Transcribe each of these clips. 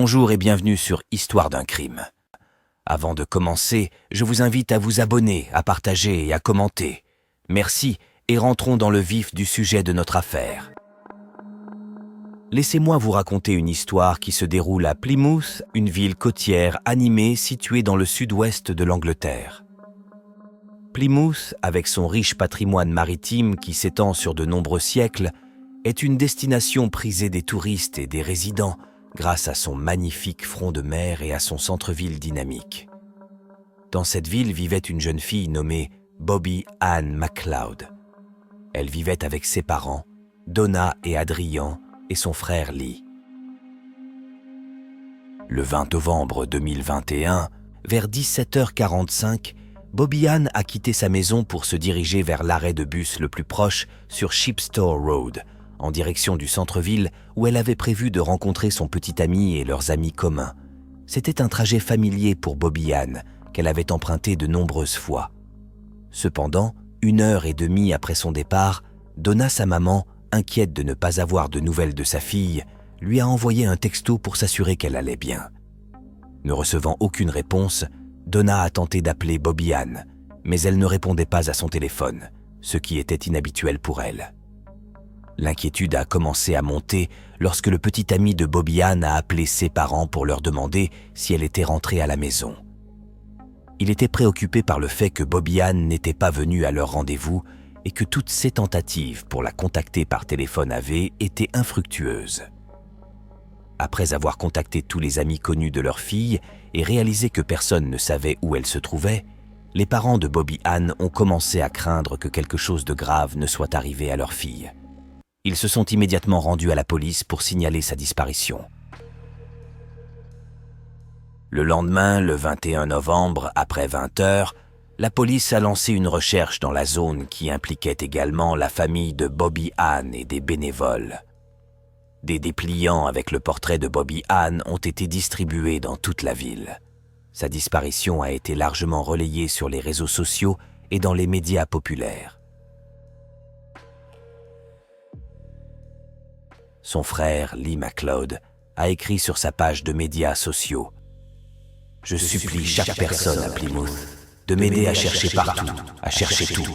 Bonjour et bienvenue sur Histoire d'un crime. Avant de commencer, je vous invite à vous abonner, à partager et à commenter. Merci et rentrons dans le vif du sujet de notre affaire. Laissez-moi vous raconter une histoire qui se déroule à Plymouth, une ville côtière animée située dans le sud-ouest de l'Angleterre. Plymouth, avec son riche patrimoine maritime qui s'étend sur de nombreux siècles, est une destination prisée des touristes et des résidents grâce à son magnifique front de mer et à son centre-ville dynamique. Dans cette ville vivait une jeune fille nommée Bobby Ann MacLeod. Elle vivait avec ses parents, Donna et Adrian, et son frère Lee. Le 20 novembre 2021, vers 17h45, Bobby Ann a quitté sa maison pour se diriger vers l'arrêt de bus le plus proche sur Shipstore Road, en direction du centre-ville où elle avait prévu de rencontrer son petit ami et leurs amis communs. C'était un trajet familier pour Bobby Ann, qu'elle avait emprunté de nombreuses fois. Cependant, 1h30 après son départ, Donna, sa maman, inquiète de ne pas avoir de nouvelles de sa fille, lui a envoyé un texto pour s'assurer qu'elle allait bien. Ne recevant aucune réponse, Donna a tenté d'appeler Bobby Ann, mais elle ne répondait pas à son téléphone, ce qui était inhabituel pour elle. L'inquiétude a commencé à monter lorsque le petit ami de Bobby Ann a appelé ses parents pour leur demander si elle était rentrée à la maison. Il était préoccupé par le fait que Bobby Ann n'était pas venue à leur rendez-vous et que toutes ses tentatives pour la contacter par téléphone avaient été infructueuses. Après avoir contacté tous les amis connus de leur fille et réalisé que personne ne savait où elle se trouvait, les parents de Bobby Ann ont commencé à craindre que quelque chose de grave ne soit arrivé à leur fille. Ils se sont immédiatement rendus à la police pour signaler sa disparition. Le lendemain, le 21 novembre, après 20h, la police a lancé une recherche dans la zone qui impliquait également la famille de Bobby Ann et des bénévoles. Des dépliants avec le portrait de Bobby Ann ont été distribués dans toute la ville. Sa disparition a été largement relayée sur les réseaux sociaux et dans les médias populaires. Son frère, Lee MacLeod, a écrit sur sa page de médias sociaux « Je supplie chaque personne à Plymouth de m'aider à chercher partout, à chercher tout.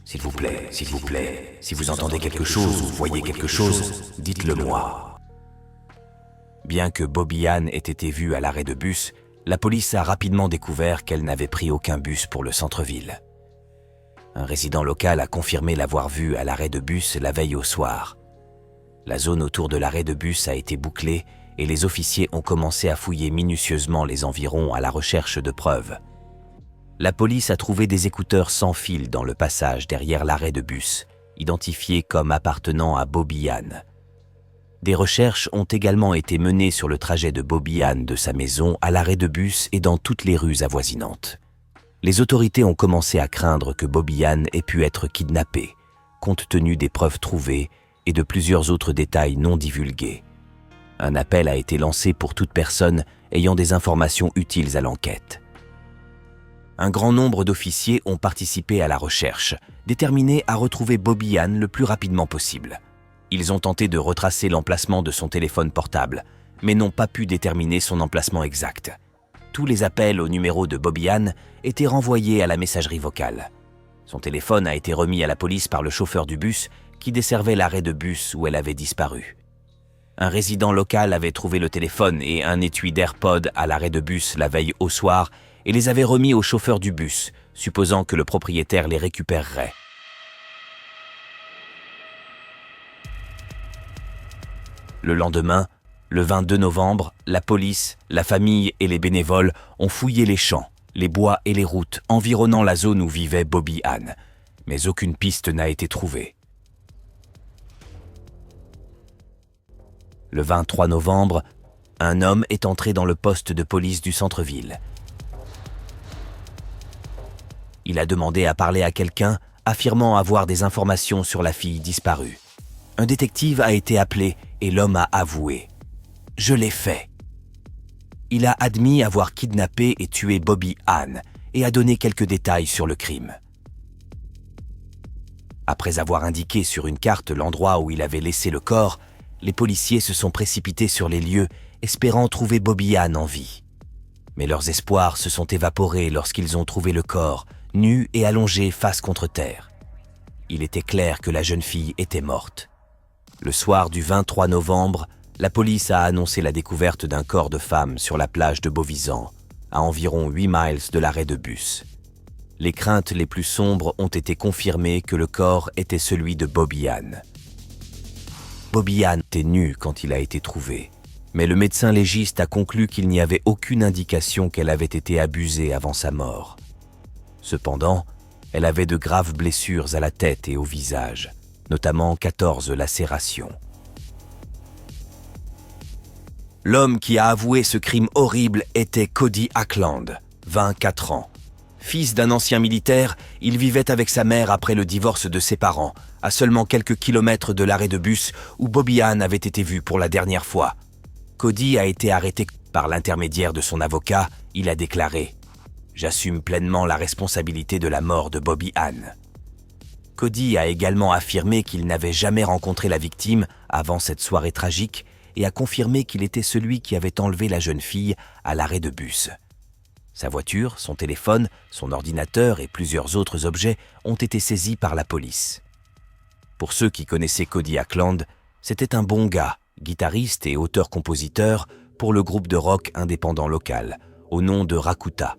S'il vous plaît, si vous entendez quelque chose ou voyez quelque chose, dites-le moi. » Bien que Bobby Ann ait été vue à l'arrêt de bus, la police a rapidement découvert qu'elle n'avait pris aucun bus pour le centre-ville. Un résident local a confirmé l'avoir vue à l'arrêt de bus la veille au soir. La zone autour de l'arrêt de bus a été bouclée et les officiers ont commencé à fouiller minutieusement les environs à la recherche de preuves. La police a trouvé des écouteurs sans fil dans le passage derrière l'arrêt de bus, identifiés comme appartenant à Bobby Ann. Des recherches ont également été menées sur le trajet de Bobby Ann de sa maison à l'arrêt de bus et dans toutes les rues avoisinantes. Les autorités ont commencé à craindre que Bobby Ann ait pu être kidnappée, compte tenu des preuves trouvées et de plusieurs autres détails non divulgués. Un appel a été lancé pour toute personne ayant des informations utiles à l'enquête. Un grand nombre d'officiers ont participé à la recherche, déterminés à retrouver Bobby Ann le plus rapidement possible. Ils ont tenté de retracer l'emplacement de son téléphone portable, mais n'ont pas pu déterminer son emplacement exact. Tous les appels au numéro de Bobby Ann étaient renvoyés à la messagerie vocale. Son téléphone a été remis à la police par le chauffeur du bus qui desservait l'arrêt de bus où elle avait disparu. Un résident local avait trouvé le téléphone et un étui d'AirPod à l'arrêt de bus la veille au soir et les avait remis au chauffeur du bus, supposant que le propriétaire les récupérerait. Le lendemain, le 22 novembre, la police, la famille et les bénévoles ont fouillé les champs, les bois et les routes environnant la zone où vivait Bobby Ann, mais aucune piste n'a été trouvée. Le 23 novembre, un homme est entré dans le poste de police du centre-ville. Il a demandé à parler à quelqu'un, affirmant avoir des informations sur la fille disparue. Un détective a été appelé et l'homme a avoué « Je l'ai fait ». Il a admis avoir kidnappé et tué Bobby Ann et a donné quelques détails sur le crime. Après avoir indiqué sur une carte l'endroit où il avait laissé le corps, les policiers se sont précipités sur les lieux espérant trouver Bobby Ann en vie. Mais leurs espoirs se sont évaporés lorsqu'ils ont trouvé le corps, nu et allongé face contre terre. Il était clair que la jeune fille était morte. Le soir du 23 novembre, la police a annoncé la découverte d'un corps de femme sur la plage de Beauvisant, à environ 8 miles de l'arrêt de bus. Les craintes les plus sombres ont été confirmées que le corps était celui de Bobby Ann. Bobby Ann était nu quand il a été trouvé, mais le médecin légiste a conclu qu'il n'y avait aucune indication qu'elle avait été abusée avant sa mort. Cependant, elle avait de graves blessures à la tête et au visage, notamment 14 lacérations. L'homme qui a avoué ce crime horrible était Cody Ackland, 24 ans. Fils d'un ancien militaire, il vivait avec sa mère après le divorce de ses parents, à seulement quelques kilomètres de l'arrêt de bus où Bobby Ann avait été vue pour la dernière fois. Cody a été arrêté par l'intermédiaire de son avocat. Il a déclaré « J'assume pleinement la responsabilité de la mort de Bobby Ann ». Cody a également affirmé qu'il n'avait jamais rencontré la victime avant cette soirée tragique et a confirmé qu'il était celui qui avait enlevé la jeune fille à l'arrêt de bus. Sa voiture, son téléphone, son ordinateur et plusieurs autres objets ont été saisis par la police. Pour ceux qui connaissaient Cody Ackland, c'était un bon gars, guitariste et auteur-compositeur pour le groupe de rock indépendant local, au nom de Rakuta.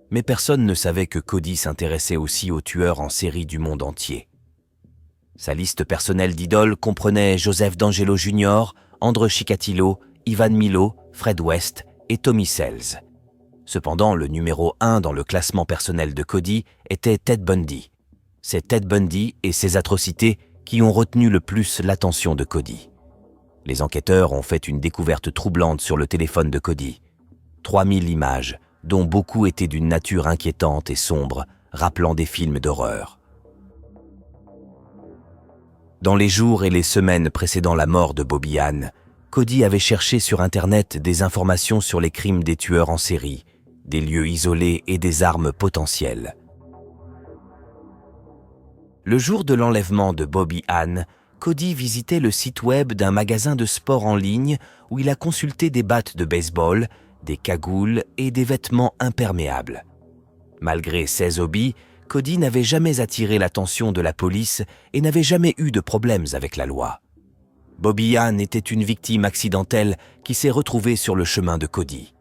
Mais personne ne savait que Cody s'intéressait aussi aux tueurs en série du monde entier. Sa liste personnelle d'idoles comprenait Joseph D'Angelo Jr., André Chikatilo, Ivan Milo, Fred West et Tommy Sells. Cependant, le numéro 1 dans le classement personnel de Cody était Ted Bundy. C'est Ted Bundy et ses atrocités qui ont retenu le plus l'attention de Cody. Les enquêteurs ont fait une découverte troublante sur le téléphone de Cody. 3000 images, dont beaucoup étaient d'une nature inquiétante et sombre, rappelant des films d'horreur. Dans les jours et les semaines précédant la mort de Bobby Ann, Cody avait cherché sur Internet des informations sur les crimes des tueurs en série, des lieux isolés et des armes potentielles. Le jour de l'enlèvement de Bobby Ann, Cody visitait le site web d'un magasin de sport en ligne où il a consulté des battes de baseball, des cagoules et des vêtements imperméables. Malgré ses hobbies, Cody n'avait jamais attiré l'attention de la police et n'avait jamais eu de problèmes avec la loi. Bobby Ann était une victime accidentelle qui s'est retrouvée sur le chemin de Cody.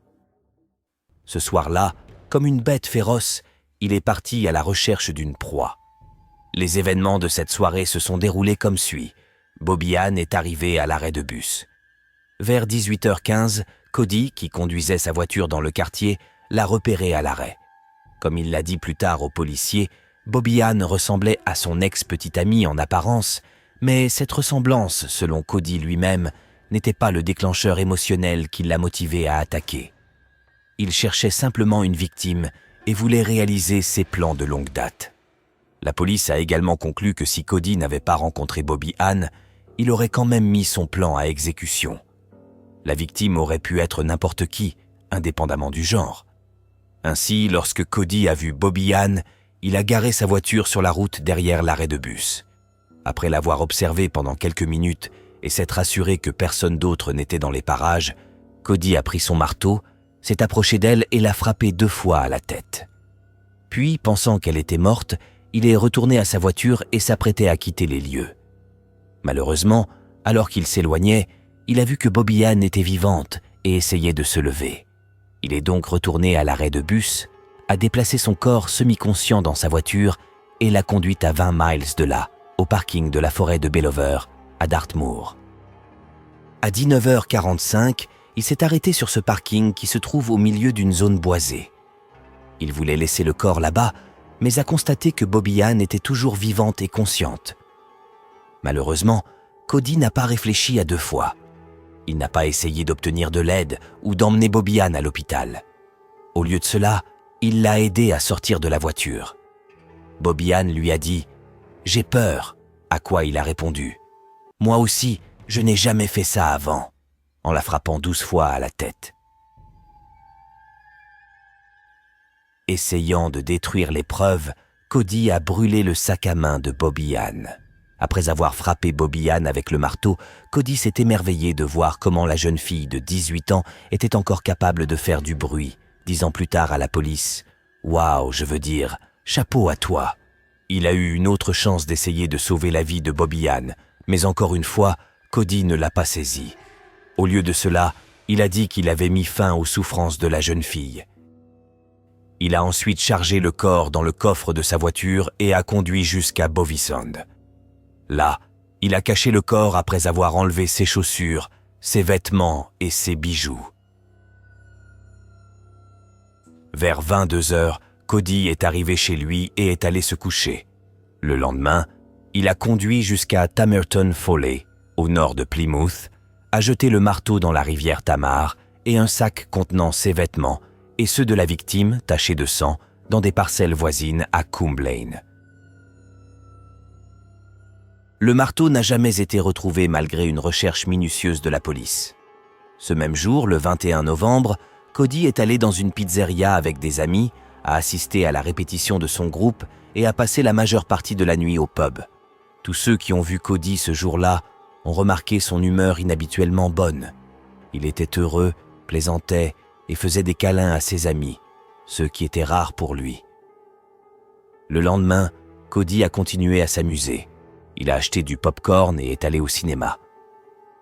Ce soir-là, comme une bête féroce, il est parti à la recherche d'une proie. Les événements de cette soirée se sont déroulés comme suit. Bobby Ann est arrivé à l'arrêt de bus. Vers 18h15, Cody, qui conduisait sa voiture dans le quartier, l'a repéré à l'arrêt. Comme il l'a dit plus tard aux policiers, Bobby Ann ressemblait à son ex-petite amie en apparence, mais cette ressemblance, selon Cody lui-même, n'était pas le déclencheur émotionnel qui l'a motivé à attaquer. Il cherchait simplement une victime et voulait réaliser ses plans de longue date. La police a également conclu que si Cody n'avait pas rencontré Bobby Ann, il aurait quand même mis son plan à exécution. La victime aurait pu être n'importe qui, indépendamment du genre. Ainsi, lorsque Cody a vu Bobby Ann, il a garé sa voiture sur la route derrière l'arrêt de bus. Après l'avoir observée pendant quelques minutes et s'être assuré que personne d'autre n'était dans les parages, Cody a pris son marteau, s'est approché d'elle et l'a frappée 2 fois à la tête. Puis, pensant qu'elle était morte, il est retourné à sa voiture et s'apprêtait à quitter les lieux. Malheureusement, alors qu'il s'éloignait, il a vu que Bobby Ann était vivante et essayait de se lever. Il est donc retourné à l'arrêt de bus, a déplacé son corps semi-conscient dans sa voiture et l'a conduite à 20 miles de là, au parking de la forêt de Bellover, à Dartmoor. À 19h45, il s'est arrêté sur ce parking qui se trouve au milieu d'une zone boisée. Il voulait laisser le corps là-bas, mais a constaté que Bobby Ann était toujours vivante et consciente. Malheureusement, Cody n'a pas réfléchi à 2 fois. Il n'a pas essayé d'obtenir de l'aide ou d'emmener Bobby Ann à l'hôpital. Au lieu de cela, il l'a aidé à sortir de la voiture. Bobby Ann lui a dit « J'ai peur », à quoi il a répondu « Moi aussi, je n'ai jamais fait ça avant », en la frappant 12 fois à la tête. Essayant de détruire les preuves, Cody a brûlé le sac à main de Bobby Ann. Après avoir frappé Bobby Ann avec le marteau, Cody s'est émerveillé de voir comment la jeune fille de 18 ans était encore capable de faire du bruit, disant plus tard à la police « Waouh, je veux dire, chapeau à toi !» Il a eu une autre chance d'essayer de sauver la vie de Bobby Ann, mais encore une fois, Cody ne l'a pas saisi. Au lieu de cela, il a dit qu'il avait mis fin aux souffrances de la jeune fille. Il a ensuite chargé le corps dans le coffre de sa voiture et a conduit jusqu'à Bovisand. Là, il a caché le corps après avoir enlevé ses chaussures, ses vêtements et ses bijoux. Vers 22 heures, Cody est arrivé chez lui et est allé se coucher. Le lendemain, il a conduit jusqu'à Tamerton Foley, au nord de Plymouth, a jeté le marteau dans la rivière Tamar et un sac contenant ses vêtements et ceux de la victime, tachés de sang, dans des parcelles voisines à Coombe Lane. Le marteau n'a jamais été retrouvé malgré une recherche minutieuse de la police. Ce même jour, le 21 novembre, Cody est allé dans une pizzeria avec des amis, a assisté à la répétition de son groupe et a passé la majeure partie de la nuit au pub. Tous ceux qui ont vu Cody ce jour-là ont remarqué son humeur inhabituellement bonne. Il était heureux, plaisantait et faisait des câlins à ses amis, ce qui était rare pour lui. Le lendemain, Cody a continué à s'amuser. Il a acheté du pop-corn et est allé au cinéma.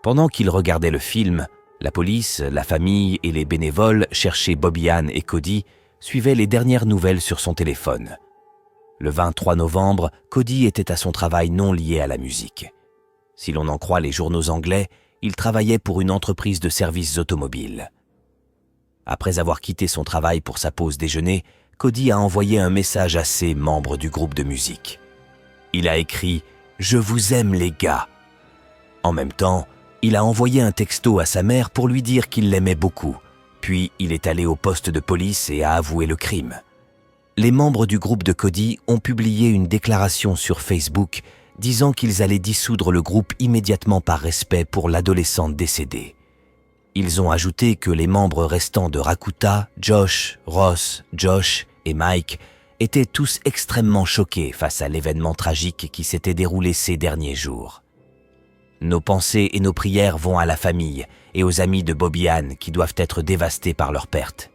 Pendant qu'il regardait le film, la police, la famille et les bénévoles cherchaient Bobby Ann et Cody, suivaient les dernières nouvelles sur son téléphone. Le 23 novembre, Cody était à son travail non lié à la musique. Si l'on en croit les journaux anglais, il travaillait pour une entreprise de services automobiles. Après avoir quitté son travail pour sa pause déjeuner, Cody a envoyé un message à ses membres du groupe de musique. Il a écrit « Je vous aime les gars ». En même temps, il a envoyé un texto à sa mère pour lui dire qu'il l'aimait beaucoup. Puis il est allé au poste de police et a avoué le crime. Les membres du groupe de Cody ont publié une déclaration sur Facebook disant qu'ils allaient dissoudre le groupe immédiatement par respect pour l'adolescente décédée. Ils ont ajouté que les membres restants de Rakuta, Josh, Ross, Josh et Mike étaient tous extrêmement choqués face à l'événement tragique qui s'était déroulé ces derniers jours. Nos pensées et nos prières vont à la famille et aux amis de Bobby Ann qui doivent être dévastés par leur perte.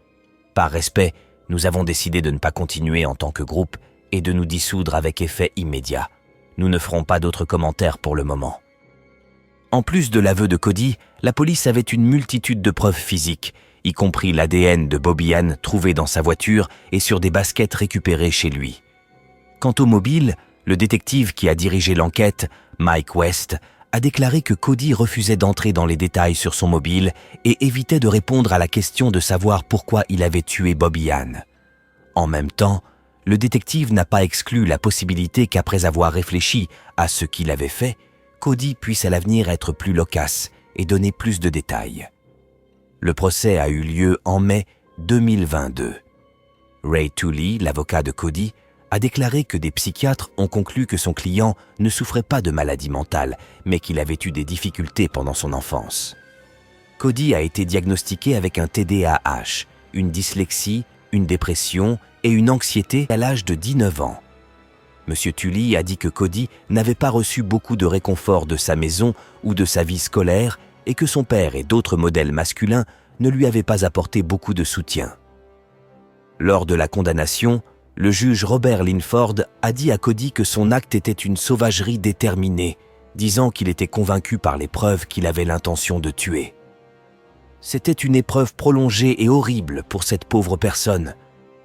Par respect, nous avons décidé de ne pas continuer en tant que groupe et de nous dissoudre avec effet immédiat. Nous ne ferons pas d'autres commentaires pour le moment. En plus de l'aveu de Cody, la police avait une multitude de preuves physiques, y compris l'ADN de Bobby Ann trouvé dans sa voiture et sur des baskets récupérées chez lui. Quant au mobile, le détective qui a dirigé l'enquête, Mike West, a déclaré que Cody refusait d'entrer dans les détails sur son mobile et évitait de répondre à la question de savoir pourquoi il avait tué Bobby Ann. En même temps, le détective n'a pas exclu la possibilité qu'après avoir réfléchi à ce qu'il avait fait, Cody puisse à l'avenir être plus loquace et donner plus de détails. Le procès a eu lieu en mai 2022. Ray Tooley, l'avocat de Cody, a déclaré que des psychiatres ont conclu que son client ne souffrait pas de maladie mentale, mais qu'il avait eu des difficultés pendant son enfance. Cody a été diagnostiqué avec un TDAH, une dyslexie, une dépression et une anxiété à l'âge de 19 ans. Monsieur Tully a dit que Cody n'avait pas reçu beaucoup de réconfort de sa maison ou de sa vie scolaire et que son père et d'autres modèles masculins ne lui avaient pas apporté beaucoup de soutien. Lors de la condamnation, le juge Robert Linford a dit à Cody que son acte était une sauvagerie déterminée, disant qu'il était convaincu par les preuves qu'il avait l'intention de tuer. C'était une épreuve prolongée et horrible pour cette pauvre personne.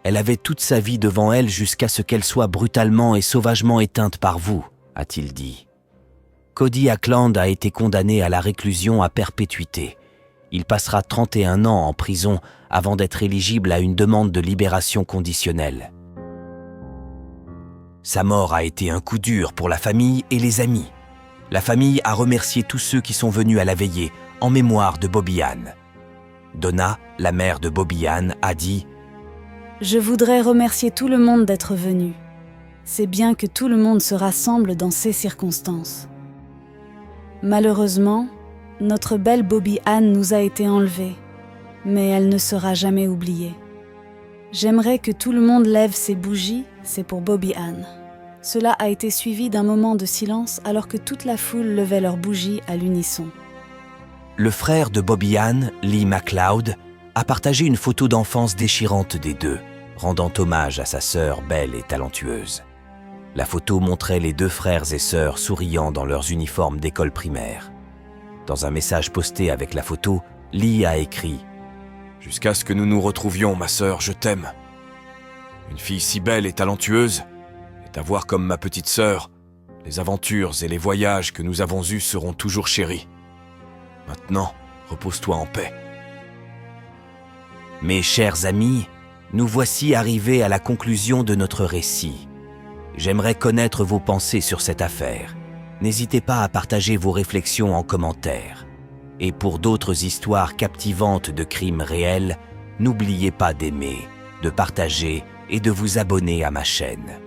Elle avait toute sa vie devant elle jusqu'à ce qu'elle soit brutalement et sauvagement éteinte par vous, a-t-il dit. Cody Ackland a été condamné à la réclusion à perpétuité. Il passera 31 ans en prison avant d'être éligible à une demande de libération conditionnelle. Sa mort a été un coup dur pour la famille et les amis. La famille a remercié tous ceux qui sont venus à la veillée en mémoire de Bobby Ann. Donna, la mère de Bobby Ann, a dit « Je voudrais remercier tout le monde d'être venu. C'est bien que tout le monde se rassemble dans ces circonstances. Malheureusement, notre belle Bobby Ann nous a été enlevée, mais elle ne sera jamais oubliée. J'aimerais que tout le monde lève ses bougies, c'est pour Bobby Ann. Cela a été suivi d'un moment de silence alors que toute la foule levait leurs bougies à l'unisson. Le frère de Bobby Ann, Lee McLeod, a partagé une photo d'enfance déchirante des deux, rendant hommage à sa sœur belle et talentueuse. La photo montrait les deux frères et sœurs souriant dans leurs uniformes d'école primaire. Dans un message posté avec la photo, Lee a écrit « Jusqu'à ce que nous nous retrouvions, ma sœur, je t'aime. Une fille si belle et talentueuse, et t'avoir comme ma petite sœur, les aventures et les voyages que nous avons eus seront toujours chéris. Maintenant, repose-toi en paix. » Mes chers amis, nous voici arrivés à la conclusion de notre récit. J'aimerais connaître vos pensées sur cette affaire. N'hésitez pas à partager vos réflexions en commentaire. Et pour d'autres histoires captivantes de crimes réels, n'oubliez pas d'aimer, de partager et de vous abonner à ma chaîne.